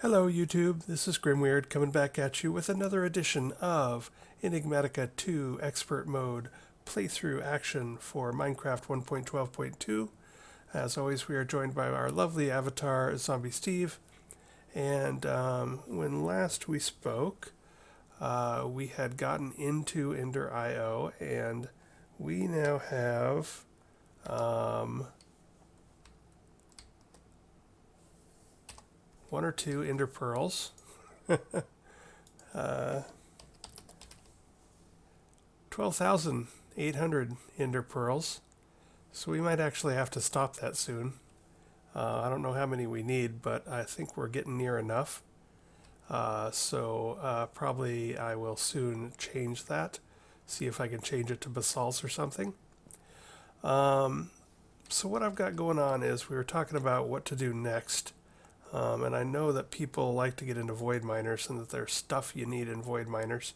Hello YouTube, this is Grimweird coming back at you with another edition of Enigmatica 2 Expert Mode playthrough action for Minecraft 1.12.2. As always, we are joined by our lovely avatar, Zombie Steve. And when last we spoke, we had gotten into Ender IO, and we now have one or two Ender Pearls. 12,800 Ender Pearls. So we might actually have to stop that soon. I don't know how many we need, but I think we're getting near enough. So probably I will soon change that. See if I can change it to basalt or something. So what I've got going on is we were talking about what to do next. And I know that people like to get into void miners and that there's stuff you need in void miners.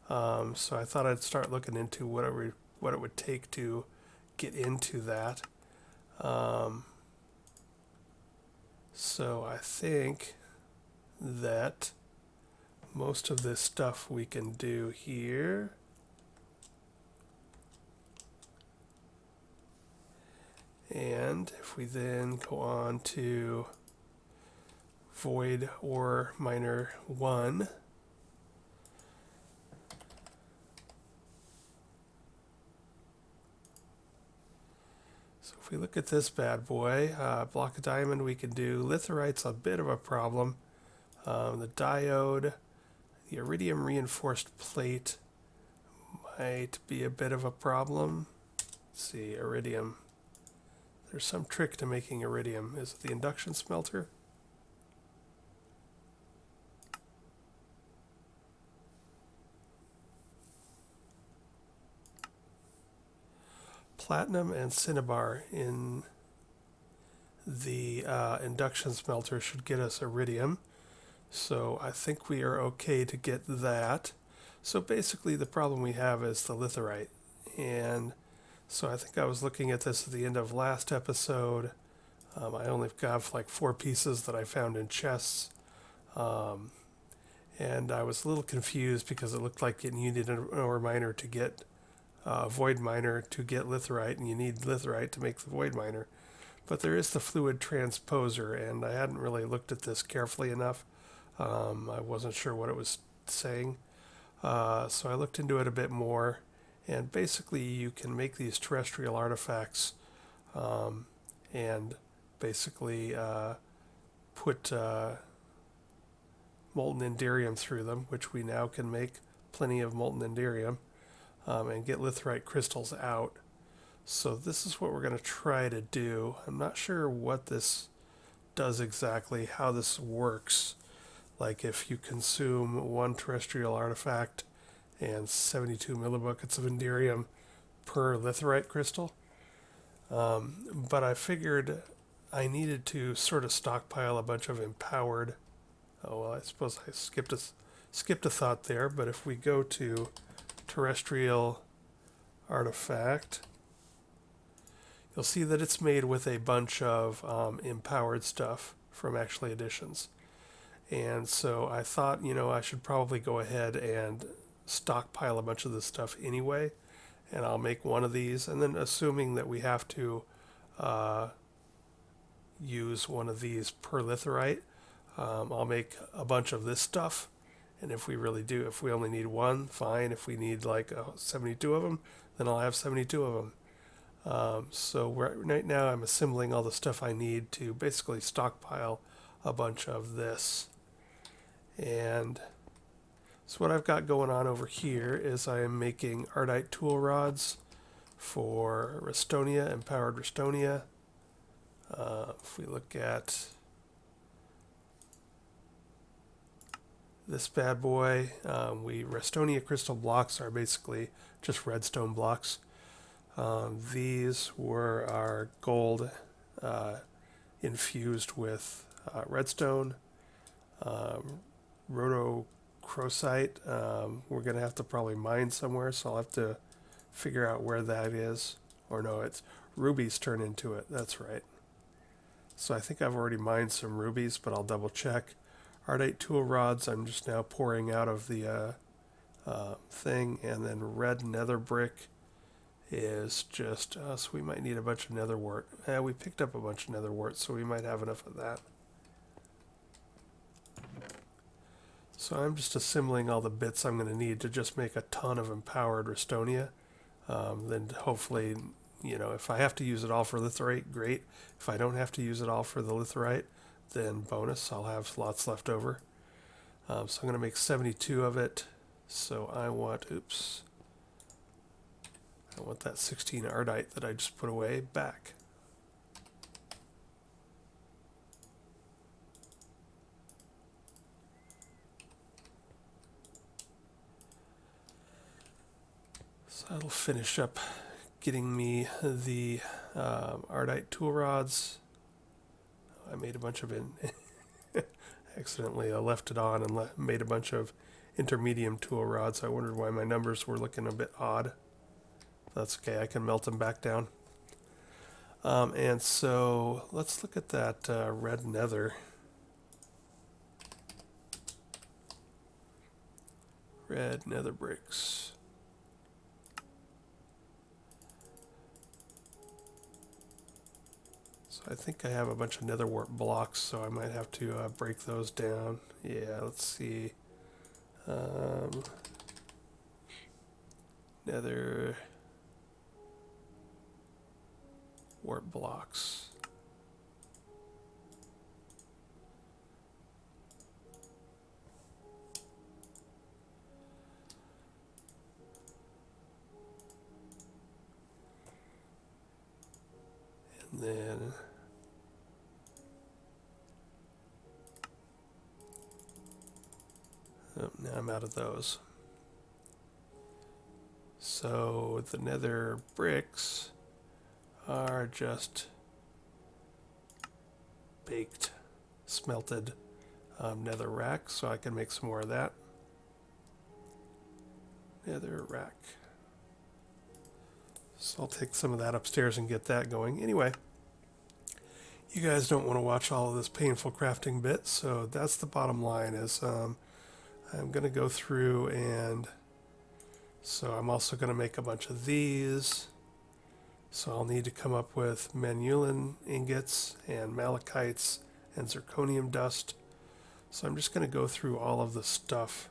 So I thought I'd start looking into what it would take to get into that. So I think that most of this stuff we can do here. And if we then go on to Void Ore Miner 1, so if we look at this bad boy, block of diamond we can do. Litherite's a bit of a problem. The diode, the iridium reinforced plate might be a bit of a problem. Let's see, iridium. There's some trick to making iridium. Is it the induction smelter? Platinum and cinnabar in the induction smelter should get us iridium. So I think we are okay to get that. So basically the problem we have is the litherite. And so I think I was looking at this at the end of last episode. I only got like 4 pieces that I found in chests. And I was a little confused because it looked like you needed an ore miner to get void miner to get litherite, and you need litherite to make the void miner. But there is the fluid transposer, and I hadn't really looked at this carefully enough. I wasn't sure what it was saying. So I looked into it a bit more, and basically you can make these terrestrial artifacts and basically put molten Enderium through them, which we now can make plenty of molten Enderium, and get litherite crystals out. So this is what we're going to try to do. I'm not sure what this does exactly, how this works. Like if you consume 1 terrestrial artifact and 72 millibuckets of Enderium per litherite crystal. But I figured I needed to sort of stockpile a bunch of empowered. Oh well, I suppose I skipped a thought there. But if we go to Terrestrial Artifact, you'll see that it's made with a bunch of empowered stuff from Actually Editions. And so I thought, I should probably go ahead and stockpile a bunch of this stuff anyway. And I'll make one of these. And then assuming that we have to use one of these per litherite, I'll make a bunch of this stuff. And if we only need one, fine. If we need like 72 of them, then I'll have 72 of them. So right now I'm assembling all the stuff I need to basically stockpile a bunch of this. And so what I've got going on over here is I am making Ardite tool rods for Restonia, empowered Restonia. If we look at this bad boy, Restonia crystal blocks are basically just redstone blocks. These were our gold infused with redstone. Rotocrosite, we're going to have to probably mine somewhere, so I'll have to figure out where that is. Or no, it's rubies turn into it, that's right. So I think I've already mined some rubies, but I'll double check. Ardite tool rods I'm just now pouring out of the thing, and then red nether brick is just, so we might need a bunch of nether wart. We picked up a bunch of nether wart, so we might have enough of that. So I'm just assembling all the bits I'm going to need to just make a ton of empowered Restonia. Then hopefully, you know, if I have to use it all for Litherite, great. If I don't have to use it all for the Litherite, then bonus, I'll have lots left over. So I'm going to make 72 of it. So I want, I want that 16 Ardite that I just put away back. So that'll finish up getting me the Ardite tool rods. I made a bunch of accidentally left it on and made a bunch of intermediate tool rods. I wondered why my numbers were looking a bit odd. That's okay, I can melt them back down. And so let's look at that red nether. Red nether bricks. So I think I have a bunch of nether wart blocks, so I might have to break those down. Yeah, let's see. Nether wart blocks. And then now I'm out of those. So the nether bricks are just baked, smelted nether rack, so I can make some more of that. Nether rack. So I'll take some of that upstairs and get that going. Anyway, you guys don't want to watch all of this painful crafting bit, so that's the bottom line is I'm going to go through, and so I'm also going to make a bunch of these. So I'll need to come up with Beryllium Ingots and Malachites and Zirconium dust. So I'm just going to go through all of the stuff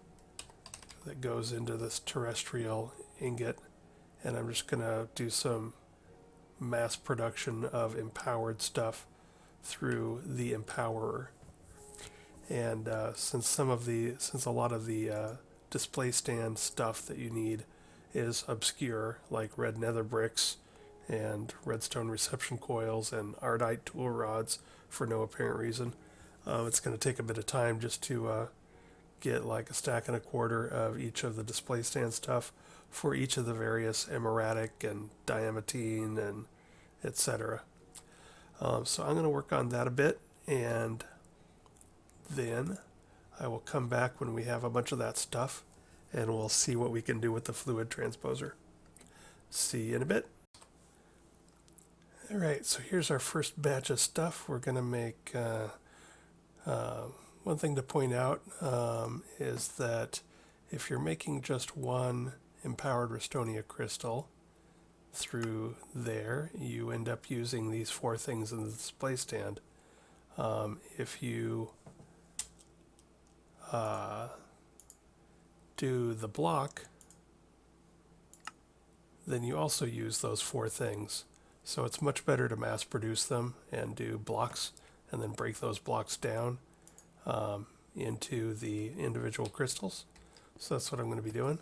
that goes into this terrestrial ingot, and I'm just going to do some mass production of empowered stuff through the empowerer. And since a lot of the display stand stuff that you need is obscure, like red nether bricks and redstone reception coils and Ardite tool rods for no apparent reason, it's going to take a bit of time just to get like a stack and a quarter of each of the display stand stuff for each of the various emeratic and diamantine and etc. So I'm going to work on that a bit, and then I will come back when we have a bunch of that stuff, and we'll see what we can do with the fluid transposer. See you in a bit. Alright, so here's our first batch of stuff. We're going to make, one thing to point out is that if you're making just one empowered Restonia crystal through there, you end up using these four things in the display stand. If you do the block, then you also use those four things. So it's much better to mass produce them and do blocks and then break those blocks down into the individual crystals. So that's what I'm going to be doing.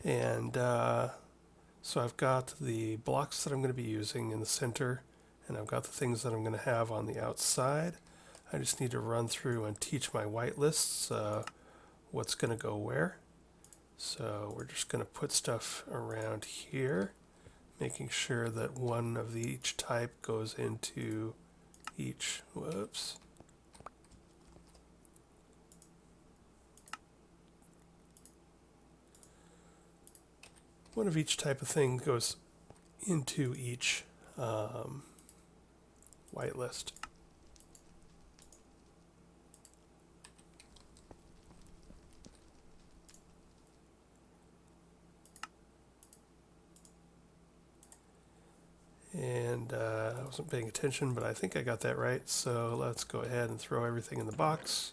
And so I've got the blocks that I'm going to be using in the center, and I've got the things that I'm going to have on the outside. I just need to run through and teach my whitelists what's going to go where. So we're just going to put stuff around here, making sure that one of each type goes into each, whoops. One of each type of thing goes into each whitelist. wasn't paying attention, but I think I got that right. So let's go ahead and throw everything in the box.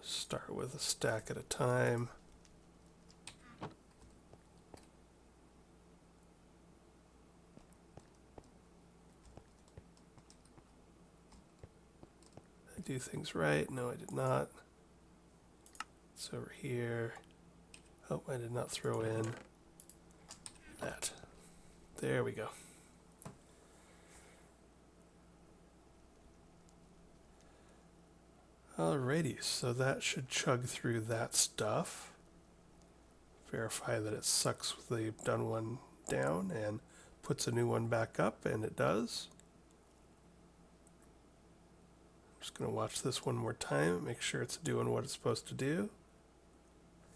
Start with a stack at a time. I do things right. No, I did not. It's over here. Oh, I did not throw in that. There we go. Alrighty, so that should chug through that stuff. Verify that it sucks the done one down and puts a new one back up, and it does. I'm just going to watch this one more time, make sure it's doing what it's supposed to do.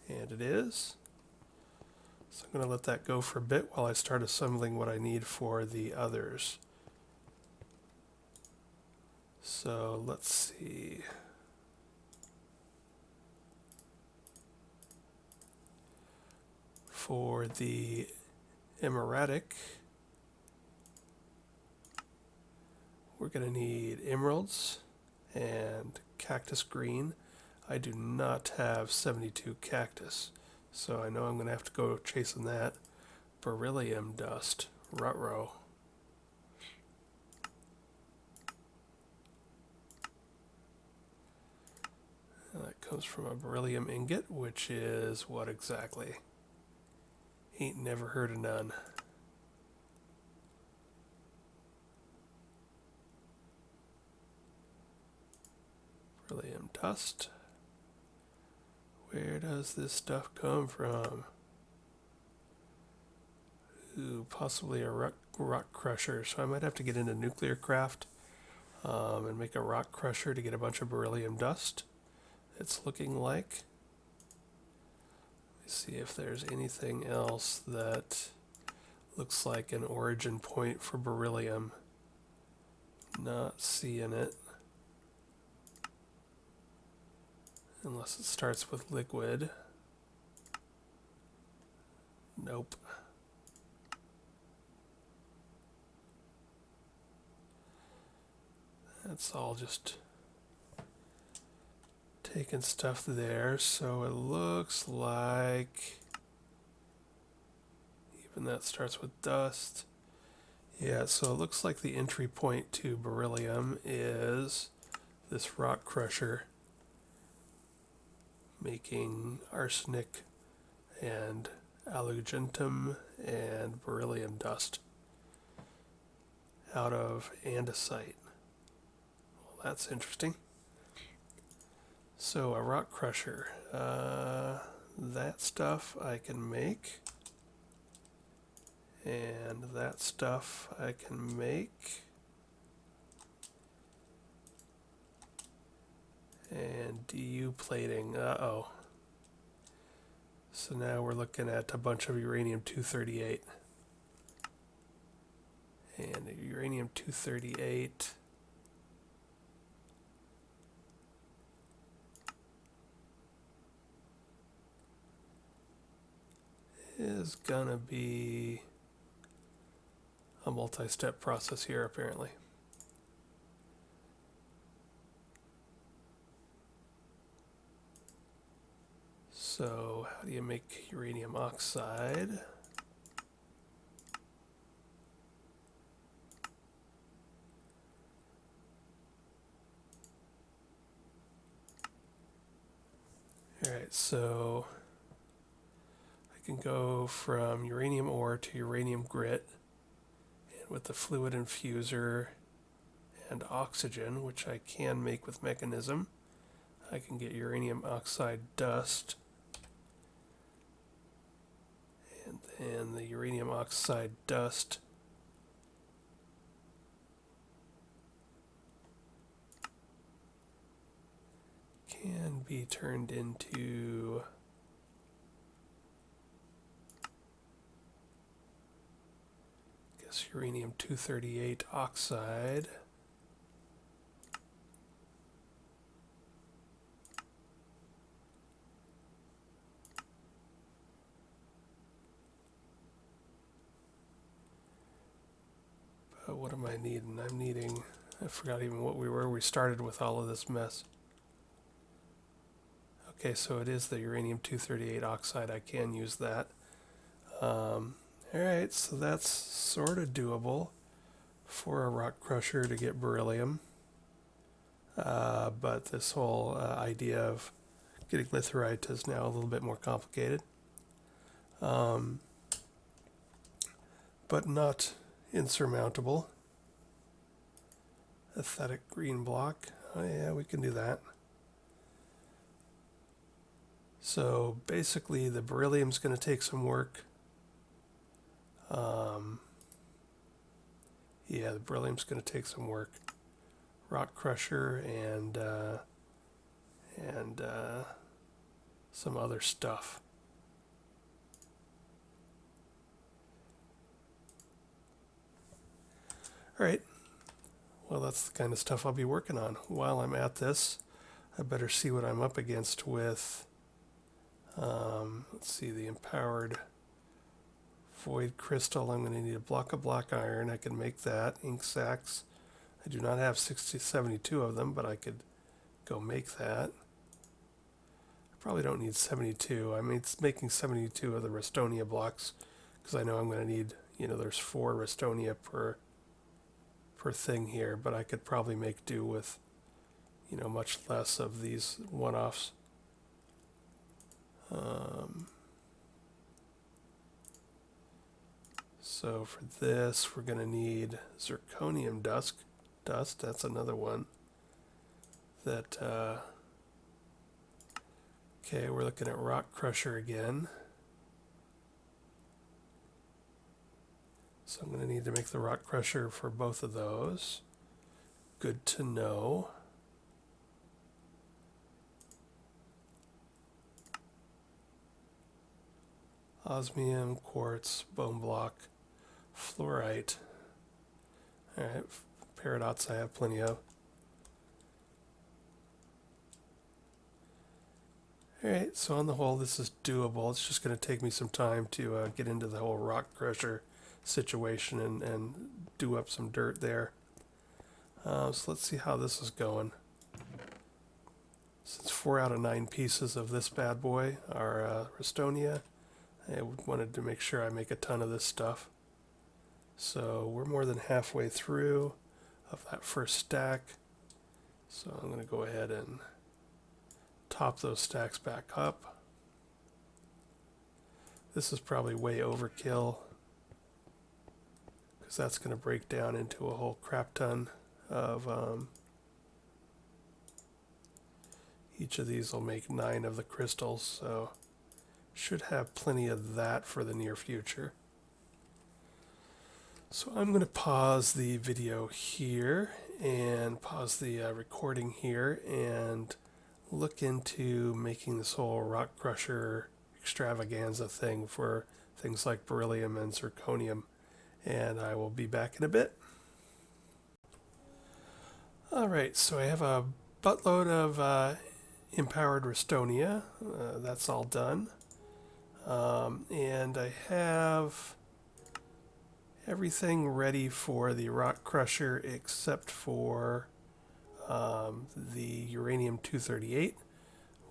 And it is. So I'm going to let that go for a bit while I start assembling what I need for the others. So let's see. For the emeradic, we're going to need emeralds and cactus green. I do not have 72 cactus, so I know I'm going to have to go chasing that. Beryllium dust, ruh-roh. That comes from a beryllium ingot, which is what exactly? Ain't never heard of none. Beryllium dust. Where does this stuff come from? Ooh, possibly a rock crusher. So I might have to get into Nuclearcraft and make a rock crusher to get a bunch of beryllium dust. It's looking like. Let's see if there's anything else that looks like an origin point for beryllium. Not seeing it. Unless it starts with liquid. Nope. That's all just taking stuff there, so it looks like even that starts with dust. Yeah, so it looks like the entry point to beryllium is this rock crusher making arsenic and alugentum and beryllium dust out of andesite. Well, that's interesting. So a rock crusher, that stuff I can make, and that stuff I can make, and DU plating, uh-oh. So now we're looking at a bunch of uranium-238. And uranium-238 is gonna be a multi-step process here, apparently. So how do you make uranium oxide? Alright, so I can go from uranium ore to uranium grit, and with the fluid infuser and oxygen, which I can make with mechanism, I can get uranium oxide dust. And then the uranium oxide dust can be turned into uranium-238 oxide. What am I needing? I'm needing, I forgot even what we were. We started with all of this mess. Okay, so it is the uranium-238 oxide. I can use that. Alright, so that's sort of doable for a rock crusher to get beryllium. But this whole idea of getting litherite is now a little bit more complicated. But not insurmountable. Aesthetic green block. Oh yeah, we can do that. So basically the beryllium's going to take some work. Yeah, the beryllium's going to take some work. Rock crusher and some other stuff. All right. Well, that's the kind of stuff I'll be working on. While I'm at this, I better see what I'm up against with, let's see, the empowered void crystal. I'm going to need a block of black iron. I can make that. Ink sacs. I do not have 72 of them, but I could go make that. I probably don't need 72. I mean, it's making 72 of the Restonia blocks because I know I'm going to need, there's 4 Restonia per thing here, but I could probably make do with, much less of these one-offs. So for this, we're going to need zirconium dust. That's another one that, okay, we're looking at rock crusher again. So I'm going to need to make the rock crusher for both of those. Good to know. Osmium, quartz, bone block, fluorite. Alright, paradox I have plenty of. Alright, so on the whole this is doable. It's just going to take me some time to get into the whole rock crusher situation and do up some dirt there. So let's see how this is going. Since 4 out of 9 pieces of this bad boy are Restonia, I wanted to make sure I make a ton of this stuff. So we're more than halfway through of that first stack. So I'm going to go ahead and top those stacks back up. This is probably way overkill, because that's going to break down into a whole crap ton of, each of these will make 9 of the crystals, so should have plenty of that for the near future. So I'm going to pause the video here and pause the recording here and look into making this whole rock crusher extravaganza thing for things like beryllium and zirconium. And I will be back in a bit. Alright, so I have a buttload of empowered Restonia. That's all done. And I have everything ready for the rock crusher except for the uranium-238,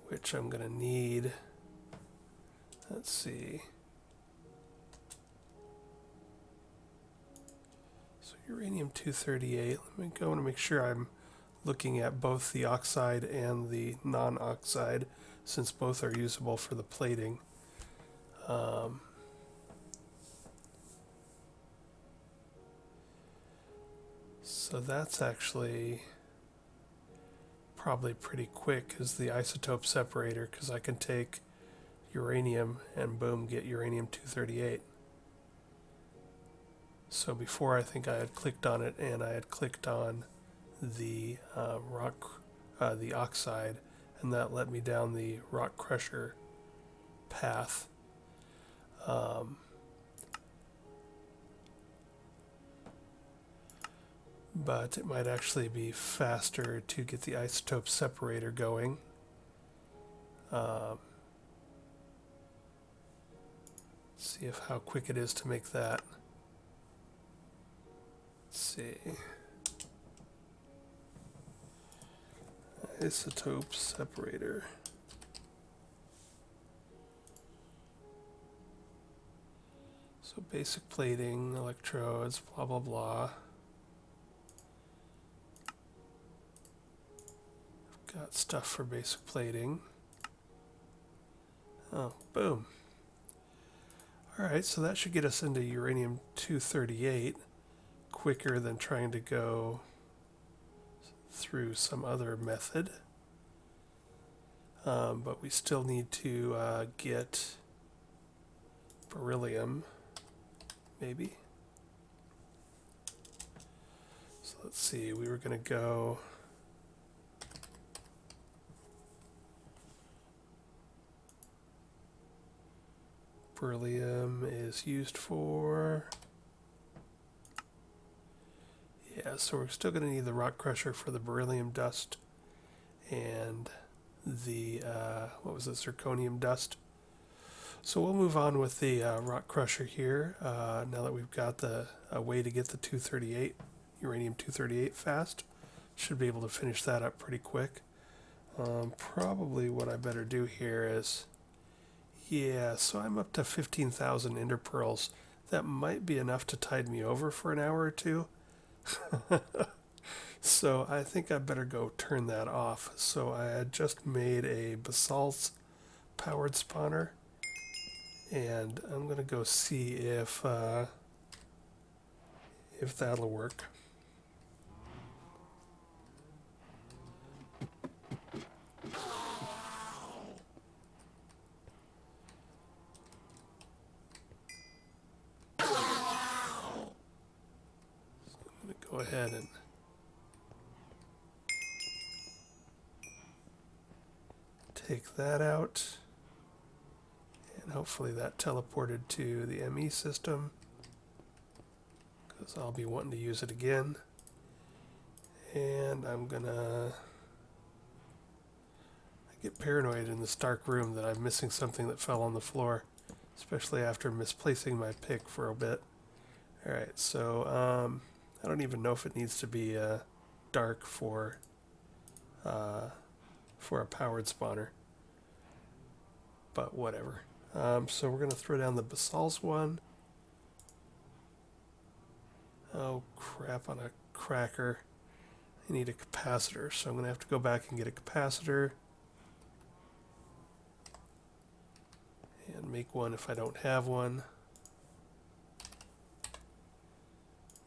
which I'm going to need. Let's see. So uranium-238, let me go and make sure I'm looking at both the oxide and the non-oxide, since both are usable for the plating. So that's actually probably pretty quick as the isotope separator, because I can take uranium and boom, get uranium-238. So before I think I had clicked on it, and I had clicked on the the oxide, and that led me down the rock crusher path. But it might actually be faster to get the isotope separator going. See how quick it is to make that. Let's see. Isotope separator. So basic plating, electrodes, blah blah blah. Got stuff for basic plating. Oh, boom. Alright, so that should get us into uranium-238 quicker than trying to go through some other method. But we still need to get beryllium, maybe. So let's see, we were going to go... Beryllium is used for... Yeah, so we're still going to need the rock crusher for the beryllium dust and the, what was it, zirconium dust. So we'll move on with the rock crusher here, now that we've got a way to get the 238, uranium-238 fast. Should be able to finish that up pretty quick. Probably what I better do here is... Yeah, so I'm up to 15,000 ender pearls. That might be enough to tide me over for an hour or two. So I think I better go turn that off. So I had just made a basalt powered spawner, and I'm gonna go see if that'll work. Go ahead and take that out, and hopefully that teleported to the ME system, because I'll be wanting to use it again. And I'm gonna... I get paranoid in this dark room that I'm missing something that fell on the floor, especially after misplacing my pick for a bit. Alright, so I don't even know if it needs to be dark for a powered spawner, but whatever. So we're going to throw down the basalt one. Oh crap, on a cracker. I need a capacitor, so I'm going to have to go back and get a capacitor. And make one if I don't have one.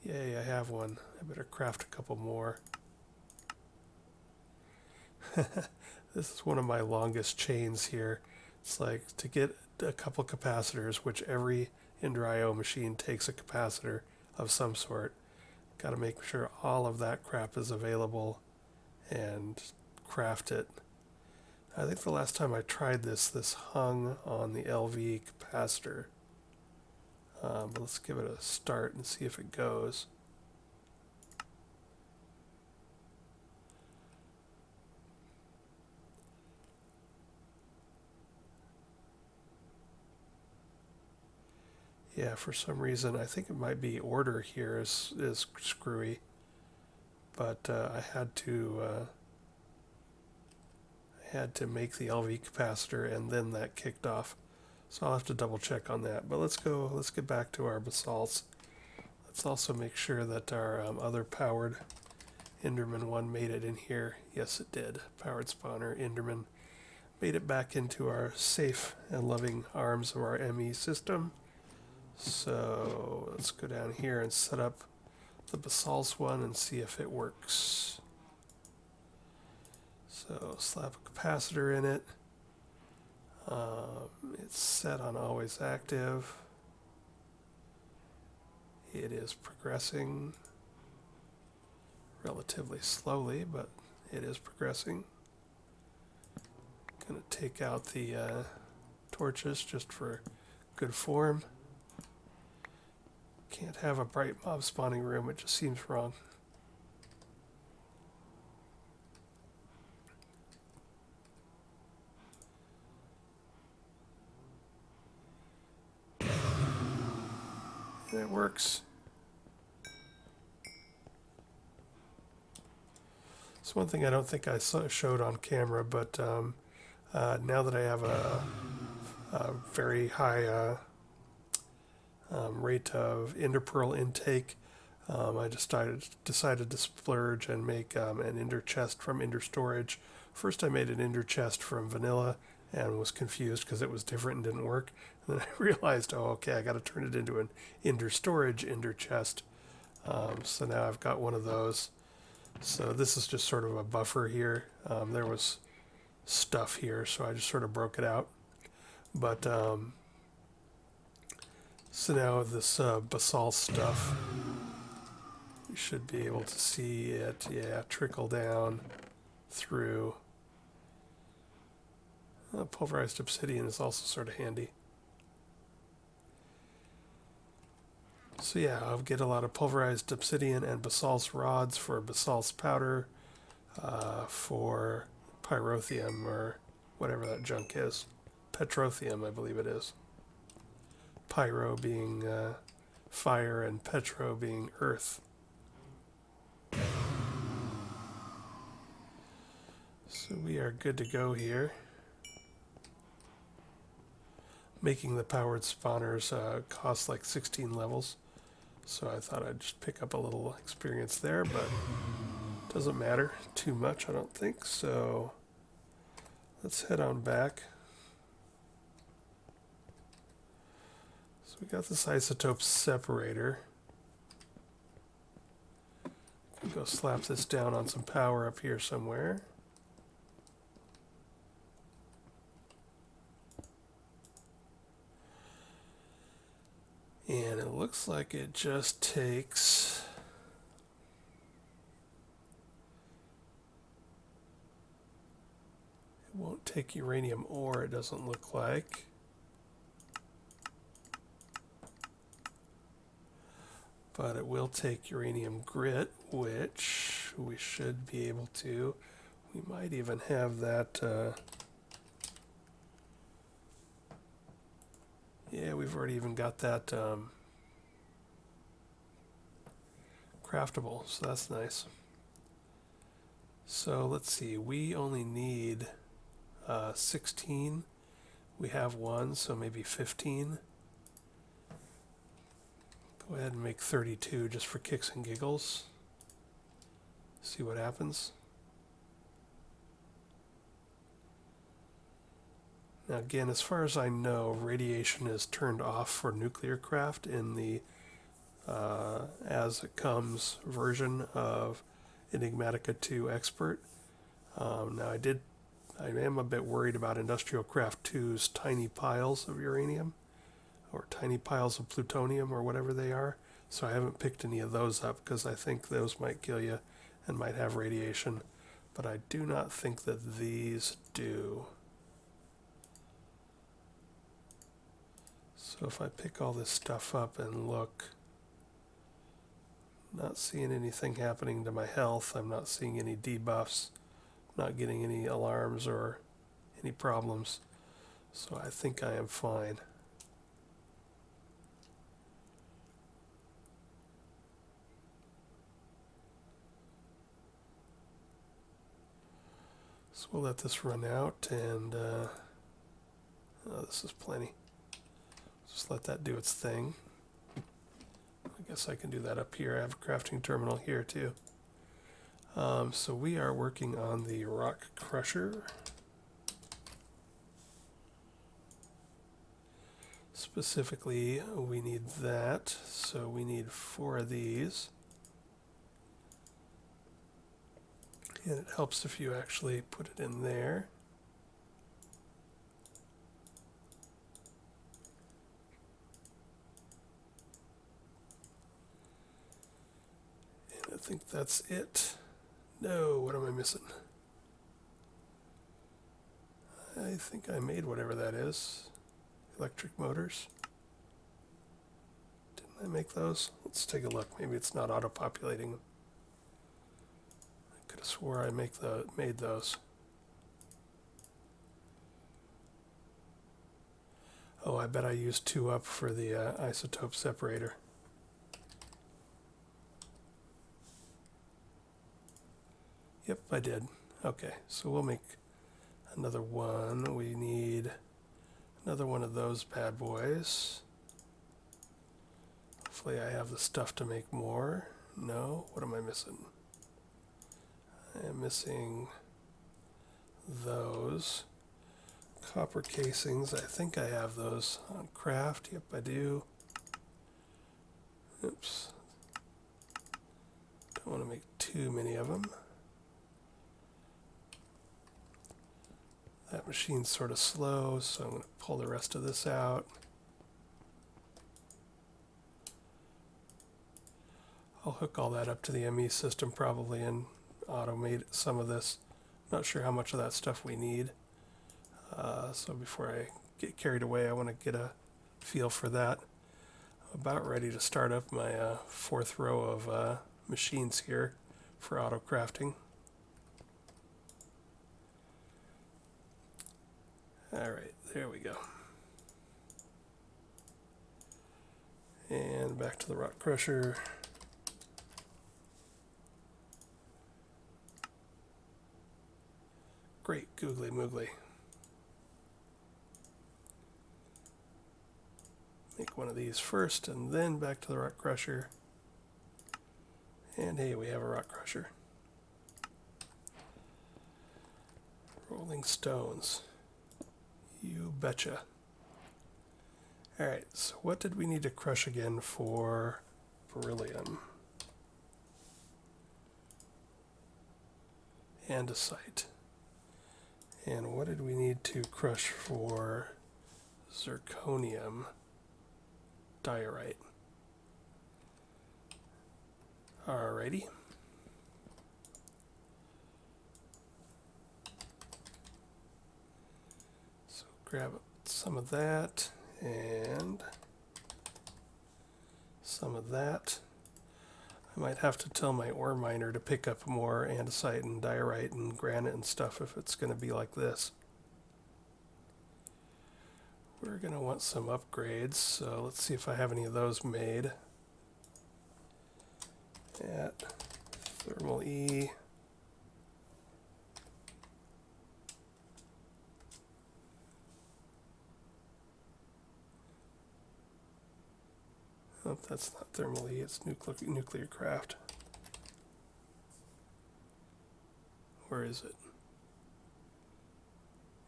Yay, I have one. I better craft a couple more. This is one of my longest chains here. It's like to get a couple capacitors, which every Ender IO machine takes a capacitor of some sort. Got to make sure all of that crap is available and craft it. I think the last time I tried this hung on the LV capacitor. But let's give it a start and see if it goes. Yeah, for some reason, I think it might be order here is screwy, but I had to make the LV capacitor, and then that kicked off. So I'll have to double check on that. But let's get back to our basalts. Let's also make sure that our other powered Enderman one made it in here. Yes, it did. Powered spawner Enderman made it back into our safe and loving arms of our ME system. So let's go down here and set up the basalts one and see if it works. So slap a capacitor in it. It's set on always active. It is progressing relatively slowly, but it is progressing. Gonna take out the torches just for good form. Can't have a bright mob spawning room, it just seems wrong. And it works. It's one thing I don't think I showed on camera, but now that I have a very high rate of enderpearl intake, I decided to splurge and make an ender chest from ender storage. First I made an ender chest from vanilla and was confused because it was different and didn't work. And then I realized, oh, okay, I got to turn it into an ender storage ender chest. So now I've got one of those. So this is just sort of a buffer here. There was stuff here, so I just sort of broke it out. But so now this basalt stuff, you should be able to see it, yeah, trickle down through. Pulverized obsidian is also sort of handy. So yeah, I'll get a lot of pulverized obsidian and basalt rods for basalt powder, for pyrotheum or whatever that junk is. Petrothium, I believe it is. Pyro being fire and petro being earth. So we are good to go here. Making the powered spawners costs like 16 levels. So I thought I'd just pick up a little experience there, but it doesn't matter too much, I don't think. So let's head on back. So we got this isotope separator. Can go slap this down on some power up here somewhere. And it looks like it just takes it won't take uranium ore, it doesn't look like. But it will take uranium grit, which we should be able to. We might even have that. Yeah, we've already even got that craftable, so that's nice. So let's see, we only need 16. We have one, so maybe 15. Go ahead and make 32 just for kicks and giggles. See what happens. Now again, as far as I know, radiation is turned off for Nuclearcraft in the as it comes version of Enigmatica 2 Expert. Now I am a bit worried about Industrial Craft 2's tiny piles of uranium or tiny piles of plutonium or whatever they are. So I haven't picked any of those up because I think those might kill you and might have radiation. But I do not think that these do. So if I pick all this stuff up and look, not seeing anything happening to my health. I'm not seeing any debuffs, not getting any alarms or any problems. So I think I am fine. So we'll let this run out, and oh, this is plenty. Just let that do its thing. I guess I can do that up here. I have a crafting terminal here too. So we are working on the Rock Crusher. Specifically, we need that. So we need 4 of these. And it helps if you actually put it in there. I think that's it. No, what am I missing? I think I made whatever that is. Electric motors. Didn't I make those? Let's take a look. Maybe it's not auto-populating them. I could have swore I made those. Oh, I bet I used 2 up for the isotope separator. Yep, I did. Okay, so we'll make another one. We need another one of those bad boys. Hopefully I have the stuff to make more. No? What am I missing? I am missing those. Copper casings. I think I have those on craft. Yep, I do. Oops. Don't want to make too many of them. That machine's sort of slow, so I'm going to pull the rest of this out. I'll hook all that up to the ME system probably and automate some of this. Not sure how much of that stuff we need. So before I get carried away, I want to get a feel for that. I'm about ready to start up my fourth row of machines here for auto crafting. Alright, there we go. And back to the rock crusher. Great, googly moogly. Make one of these first and then back to the rock crusher. And hey, we have a rock crusher. Rolling stones. You betcha. Alright, so what did we need to crush again for beryllium? Andesite. And what did we need to crush for zirconium? Diorite. Alrighty. So grab some of that and some of that. I might have to tell my ore miner to pick up more andesite and diorite and granite and stuff if it's going to be like this. We're going to want some upgrades, so let's see if I have any of those made. At thermal E. Oh, that's not thermal E, it's Nuclearcraft. Where is it?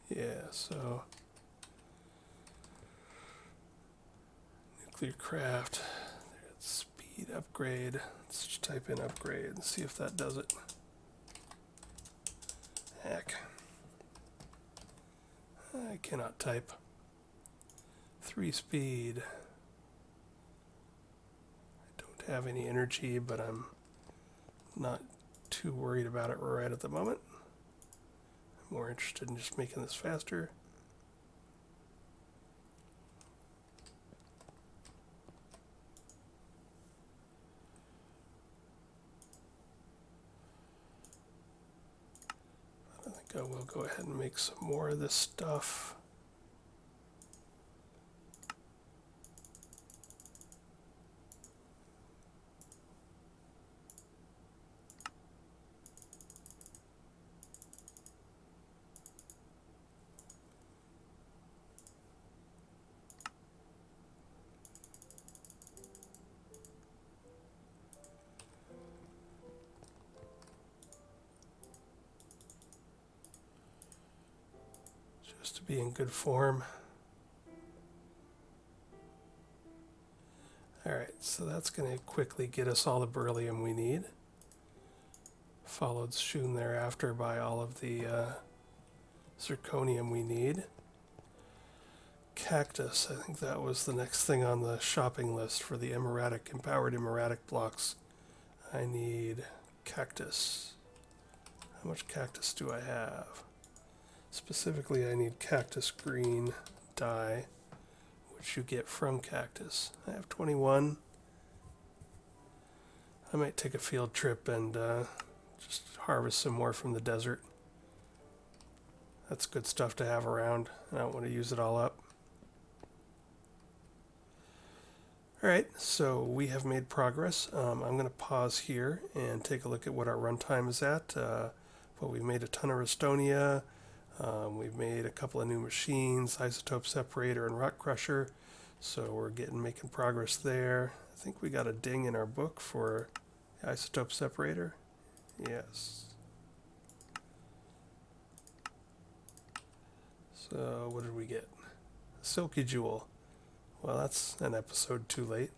Yeah, so Nuclearcraft. There's speed upgrade. Let's just type in upgrade and see if that does it. Heck. I cannot type. 3 speed. I don't have any energy, but I'm not too worried about it right at the moment. I'm more interested in just making this faster. I think I will go ahead and make some more of this stuff. Just to be in good form. Alright, so that's going to quickly get us all the beryllium we need. Followed soon thereafter by all of the zirconium we need. Cactus, I think that was the next thing on the shopping list for the empowered emeradic blocks. I need cactus. How much cactus do I have? Specifically, I need cactus green dye, which you get from cactus. I have 21. I might take a field trip and just harvest some more from the desert. That's good stuff to have around. I don't want to use it all up. Alright, so we have made progress. I'm going to pause here and take a look at what our runtime is at. but we made a ton of Rustonia. We've made a couple of new machines, isotope separator and rock crusher. So we're making progress there. I think we got a ding in our book for the isotope separator. Yes. So what did we get? Silky Jewel. Well, that's an episode too late,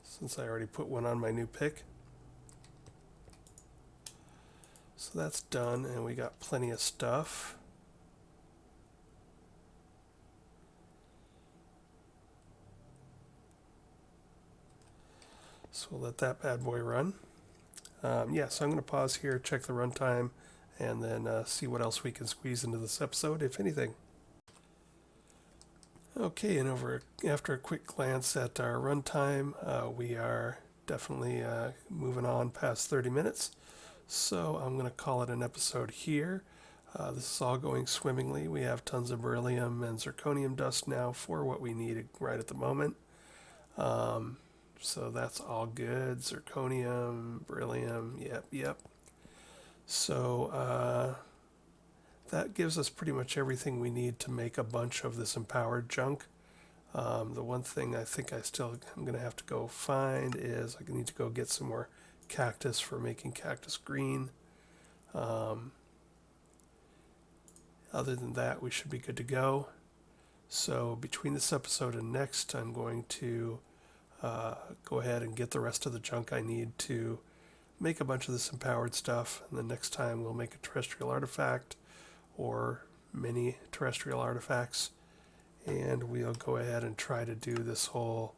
since I already put one on my new pick. So that's done, and we got plenty of stuff. So we'll let that bad boy run. Yeah, so I'm going to pause here, check the runtime, and then see what else we can squeeze into this episode, if anything. Okay, and after a quick glance at our runtime, we are definitely moving on past 30 minutes. So I'm going to call it an episode here. This is all going swimmingly. We have tons of beryllium and zirconium dust now for what we need right at the moment. So that's all good. Zirconium, beryllium, yep. So that gives us pretty much everything we need to make a bunch of this empowered junk. The one thing I think I'm going to have to go find is I need to go get some more cactus for making cactus green. Other than that, we should be good to go. So between this episode and next, I'm going to go ahead and get the rest of the junk I need to make a bunch of this empowered stuff. And then next time we'll make a terrestrial artifact or many terrestrial artifacts. And we'll go ahead and try to do this whole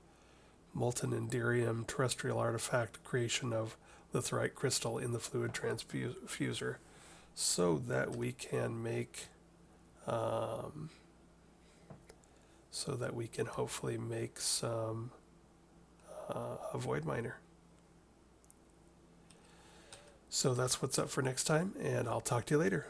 molten Inderium terrestrial artifact creation of litherite crystal in the fluid transfuser, so that we can make hopefully make some a void miner. So that's what's up for next time, and I'll talk to you later.